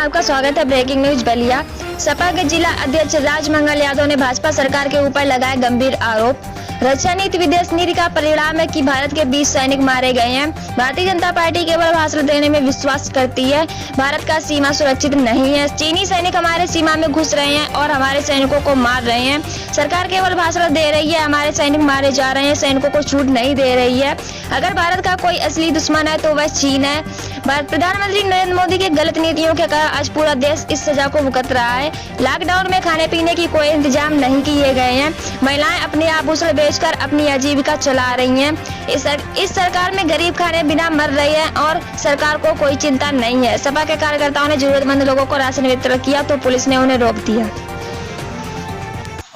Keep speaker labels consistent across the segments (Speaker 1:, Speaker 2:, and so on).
Speaker 1: आपका स्वागत है ब्रेकिंग न्यूज बलिया। सपा के जिला अध्यक्ष राजमंगल यादव ने भाजपा सरकार के ऊपर लगाए गंभीर आरोप। रक्षा नीति विदेश नीति का परिणाम है कि भारत के 20 सैनिक मारे गए हैं। भारतीय जनता पार्टी केवल भाषण देने में विश्वास करती है। भारत का सीमा सुरक्षित नहीं है। चीनी सैनिक हमारे सीमा में घुस रहे हैं और हमारे सैनिकों को मार रहे हैं। सरकार केवल भाषण दे रही है, हमारे सैनिक मारे जा रहे हैं, सैनिकों को छूट नहीं दे रही है। अगर भारत का कोई असली दुश्मन है तो वह चीन है। प्रधानमंत्री नरेंद्र मोदी की गलत नीतियों के कारण आज पूरा देश इस सजा को भुगत रहा है। लॉकडाउन में खाने पीने की कोई इंतजाम नहीं किए गए हैं। महिलाएं अपने आभूषण बेचकर अपनी आजीविका चला रही हैं। इस सरकार में गरीब खाने बिना मर रही है और सरकार को कोई चिंता नहीं है। सपा के कार्यकर्ताओं ने जरूरतमंद लोगों को राशन वितरण किया तो पुलिस ने उन्हें रोक दिया।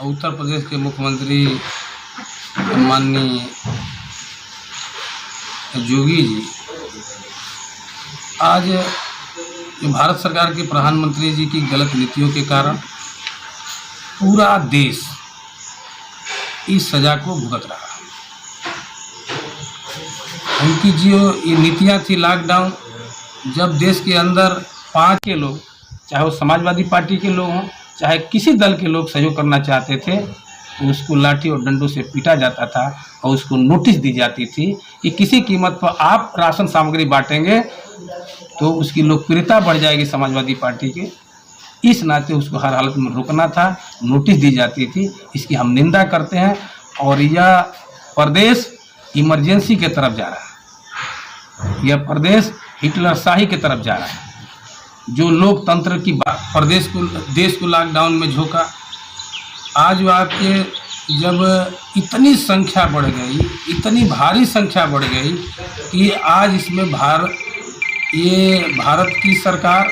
Speaker 2: उत्तर प्रदेश के मुख्यमंत्री माननीय योगी जी आज जो भारत सरकार के प्रधानमंत्री जी की गलत नीतियों के कारण पूरा देश इस सजा को भुगत रहा है। उनकी जो ये नीतियाँ थी लॉकडाउन, जब देश के अंदर 5 के लोग, चाहे वो समाजवादी पार्टी के लोग हों, चाहे किसी दल के लोग सहयोग करना चाहते थे तो उसको लाठी और डंडों से पीटा जाता था और उसको नोटिस दी जाती थी कि किसी कीमत पर आप राशन सामग्री बांटेंगे तो उसकी लोकप्रियता बढ़ जाएगी समाजवादी पार्टी के। इस नाते उसको हर हालत में रोकना था, नोटिस दी जाती थी। इसकी हम निंदा करते हैं और यह प्रदेश इमरजेंसी के तरफ जा रहा है। यह प्रदेश हिटलरशाही की तरफ जा रहा है। जो लोकतंत्र की देश को लॉकडाउन में झोंका, आज आपके जब इतनी संख्या बढ़ गई, इतनी भारी संख्या बढ़ गई कि आज इसमें भारत की सरकार,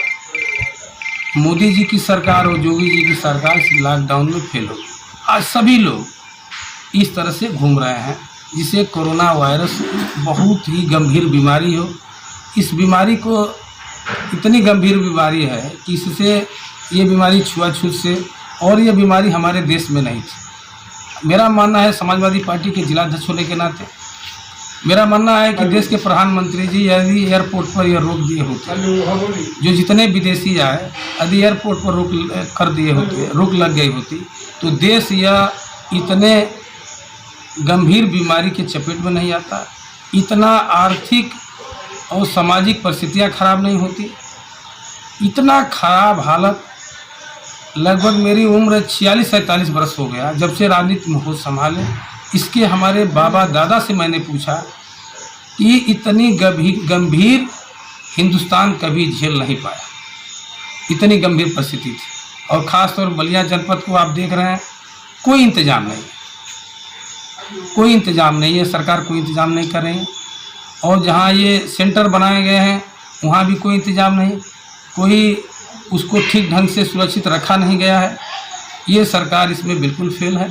Speaker 2: मोदी जी की सरकार और योगी जी की सरकार इस लॉकडाउन में फेल हो गई। आज सभी लोग इस तरह से घूम रहे हैं जिसे कोरोना वायरस बहुत ही गंभीर बीमारी हो। इस बीमारी को इतनी गंभीर बीमारी है कि इससे ये बीमारी छुआछूत से, और ये बीमारी हमारे देश में नहीं थी। मेरा मानना है, समाजवादी पार्टी के जिलाध्यक्ष होने के नाते मेरा मानना है कि देश के प्रधानमंत्री जी यदि एयरपोर्ट पर यह रोक दिए होते, जो जितने विदेशी आए यदि एयरपोर्ट पर रोक लग गई होती तो देश यह इतने गंभीर बीमारी के चपेट में नहीं आता, इतना आर्थिक और सामाजिक परिस्थितियां खराब नहीं होती। इतना खराब हालत, लगभग मेरी उम्र 46-47 वर्ष हो गया जब से राजनीति में होश संभाले। इसके हमारे बाबा दादा से मैंने पूछा कि इतनी गंभीर हिंदुस्तान कभी झेल नहीं पाया, इतनी गंभीर परिस्थिति थी। और ख़ासतौर बलिया जनपद को आप देख रहे हैं, कोई इंतज़ाम नहीं, कोई इंतज़ाम नहीं है, सरकार कोई इंतज़ाम नहीं कर रही है। और जहाँ ये सेंटर बनाए गए हैं वहाँ भी कोई इंतज़ाम नहीं, कोई उसको ठीक ढंग से सुरक्षित रखा नहीं गया है। ये सरकार इसमें बिल्कुल फेल है।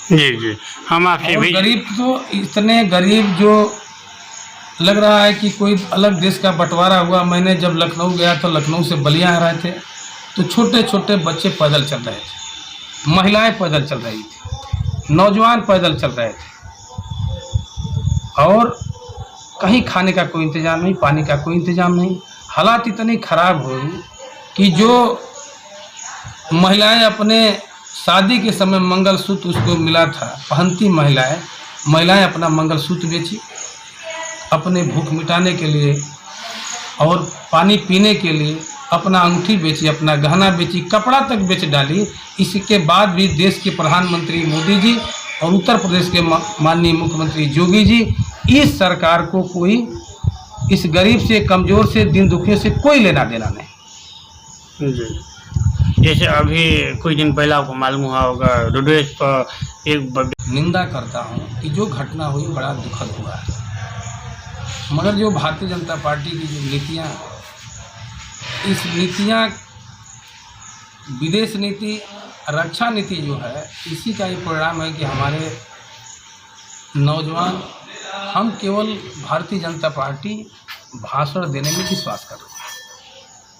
Speaker 3: जी हम आपसे भी
Speaker 2: गरीब तो इतने गरीब, जो लग रहा है कि कोई अलग देश का बंटवारा हुआ। मैंने जब लखनऊ गया तो लखनऊ से बलिया आ रहे थे तो छोटे छोटे बच्चे पैदल चल रहे थे, महिलाएं पैदल चल रही थी, नौजवान पैदल चल रहे थे, और कहीं खाने का कोई इंतज़ाम नहीं, पानी का कोई इंतज़ाम नहीं। हालात इतनी ख़राब हो गई कि जो महिलाएं अपने शादी के समय मंगलसूत्र उसको मिला था पहनती महिलाएं अपना मंगलसूत्र बेची अपने भूख मिटाने के लिए, और पानी पीने के लिए अपना अंगूठी बेची, अपना गहना बेची, कपड़ा तक बेच डाली। इसके बाद भी देश के प्रधानमंत्री मोदी जी और उत्तर प्रदेश के माननीय मुख्यमंत्री योगी जी, इस सरकार को कोई, इस गरीब से, कमज़ोर से, दिन दुखियों से कोई लेना देना नहीं।
Speaker 3: जी, जैसे अभी कुछ दिन पहले आपको मालूम हुआ होगा रोडवेज पर एक
Speaker 2: निंदा करता हूँ कि जो घटना हुई बड़ा दुखद हुआ है, मगर जो भारतीय जनता पार्टी की जो नीतियाँ, इस नीतियाँ, विदेश नीति, रक्षा नीति जो है, इसी का ही परिणाम है कि हमारे नौजवान, हम केवल भारतीय जनता पार्टी भाषण देने में विश्वास कर रहे हैं।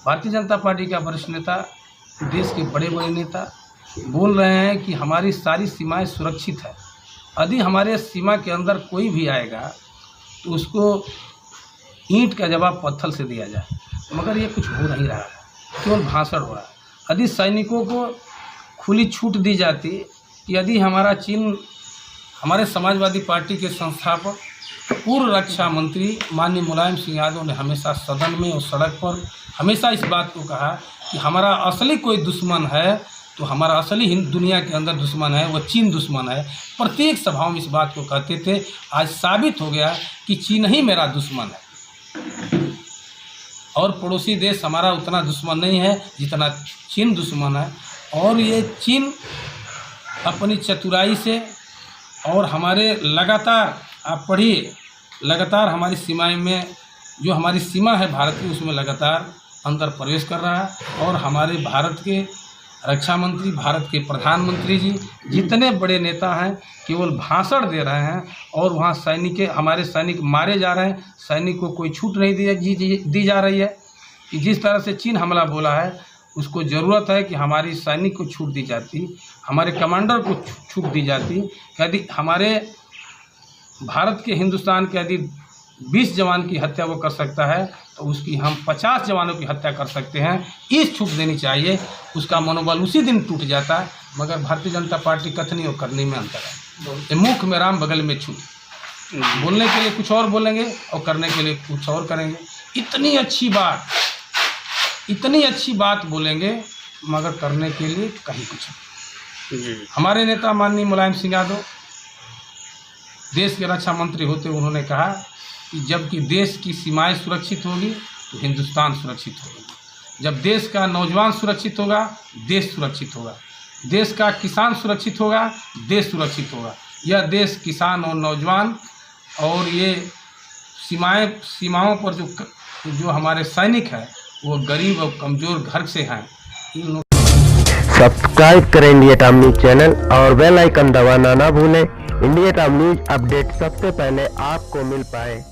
Speaker 2: भारतीय जनता पार्टी का वरिष्ठ नेता, देश के बड़े बड़े नेता बोल रहे हैं कि हमारी सारी सीमाएं सुरक्षित है। यदि हमारे सीमा के अंदर कोई भी आएगा तो उसको ईंट का जवाब पत्थर से दिया जाए। मगर ये कुछ हो नहीं रहा है, केवल भाषण हो रहा है। यदि सैनिकों को खुली छूट दी जाती, यदि हमारा चीन, हमारे समाजवादी पार्टी के संस्थापक पूर्व रक्षा मंत्री माननीय मुलायम सिंह यादव ने हमेशा सदन में और सड़क पर हमेशा इस बात को कहा कि हमारा असली कोई दुश्मन है तो हमारा असली दुनिया के अंदर दुश्मन है वो चीन दुश्मन है। प्रत्येक सभाओं में इस बात को कहते थे। आज साबित हो गया कि चीन ही मेरा दुश्मन है और पड़ोसी देश हमारा उतना दुश्मन नहीं है जितना चीन दुश्मन है। और ये चीन अपनी चतुराई से और हमारे लगातार, आप पढ़िए, लगातार हमारी सीमाएं में, जो हमारी सीमा है भारत की, उसमें लगातार अंदर प्रवेश कर रहा है। और हमारे भारत के रक्षा मंत्री, भारत के प्रधानमंत्री जी, जितने बड़े नेता हैं केवल भाषण दे रहे हैं और वहाँ हमारे सैनिक मारे जा रहे हैं। सैनिक को कोई छूट नहीं दी जा रही है कि जिस तरह से चीन हमला बोला है उसको ज़रूरत है कि हमारी सैनिक को छूट दी जाती, हमारे कमांडर को छूट दी जाती। यदि हमारे भारत के, हिंदुस्तान के यदि 20 जवान की हत्या वो कर सकता है तो उसकी हम 50 जवानों की हत्या कर सकते हैं। इस छूट देनी चाहिए, उसका मनोबल उसी दिन टूट जाता है। मगर भारतीय जनता पार्टी कथनी और करनी में अंतर है। ये मुख में राम, बगल में छूट, बोलने के लिए कुछ और बोलेंगे और करने के लिए कुछ और करेंगे। इतनी अच्छी बात बोलेंगे मगर करने के लिए कहीं कुछ। हमारे नेता माननीय मुलायम सिंह यादव देश के रक्षा मंत्री होते उन्होंने कहा कि जबकि देश की सीमाएं सुरक्षित होगी तो हिंदुस्तान सुरक्षित होगा। जब देश का नौजवान सुरक्षित होगा, देश सुरक्षित होगा। देश का किसान सुरक्षित होगा, देश सुरक्षित होगा। यह देश किसान और नौजवान और ये सीमाओं पर जो हमारे सैनिक हैं वो गरीब और कमज़ोर घर से हैं।
Speaker 4: सब्सक्राइब करें इंडिया टाइम न्यूज चैनल और बेल आइकन दबाना ना भूलें। इंडिया टाइम न्यूज अपडेट सबसे पहले आपको मिल पाए।